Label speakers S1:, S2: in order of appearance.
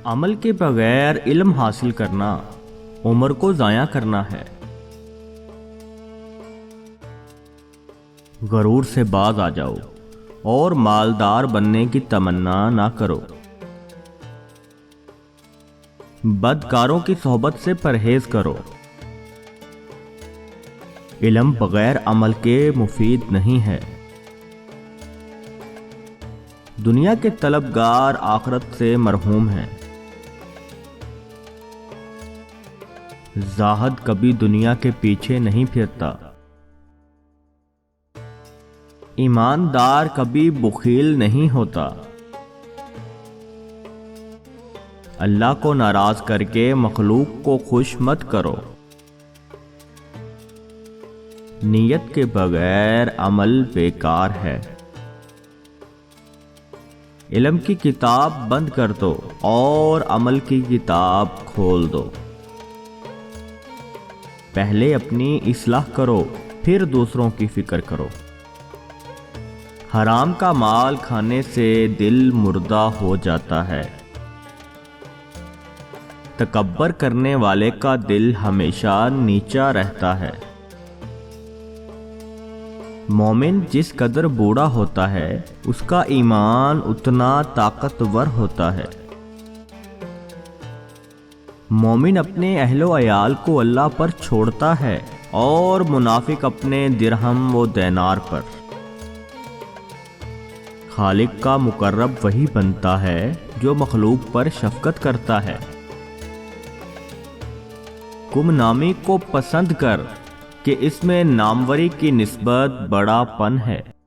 S1: عمل کے بغیر علم حاصل کرنا عمر کو ضائع کرنا ہے۔ غرور سے باز آ جاؤ اور مالدار بننے کی تمنا نہ کرو۔ بدکاروں کی صحبت سے پرہیز کرو۔ علم بغیر عمل کے مفید نہیں ہے۔ دنیا کے طلبگار آخرت سے مرحوم ہیں۔ زاہد کبھی دنیا کے پیچھے نہیں پھرتا۔ ایماندار کبھی بخیل نہیں ہوتا۔ اللہ کو ناراض کر کے مخلوق کو خوش مت کرو۔ نیت کے بغیر عمل بیکار ہے۔ علم کی کتاب بند کر دو اور عمل کی کتاب کھول دو۔ پہلے اپنی اصلاح کرو، پھر دوسروں کی فکر کرو۔ حرام کا مال کھانے سے دل مردہ ہو جاتا ہے۔ تکبر کرنے والے کا دل ہمیشہ نیچا رہتا ہے۔ مومن جس قدر بوڑھا ہوتا ہے اس کا ایمان اتنا طاقتور ہوتا ہے۔ مومن اپنے اہل و عیال کو اللہ پر چھوڑتا ہے اور منافق اپنے درہم و دینار پر۔ خالق کا مقرب وہی بنتا ہے جو مخلوق پر شفقت کرتا ہے۔ گم نامی کو پسند کر کہ اس میں ناموری کی نسبت بڑا پن ہے۔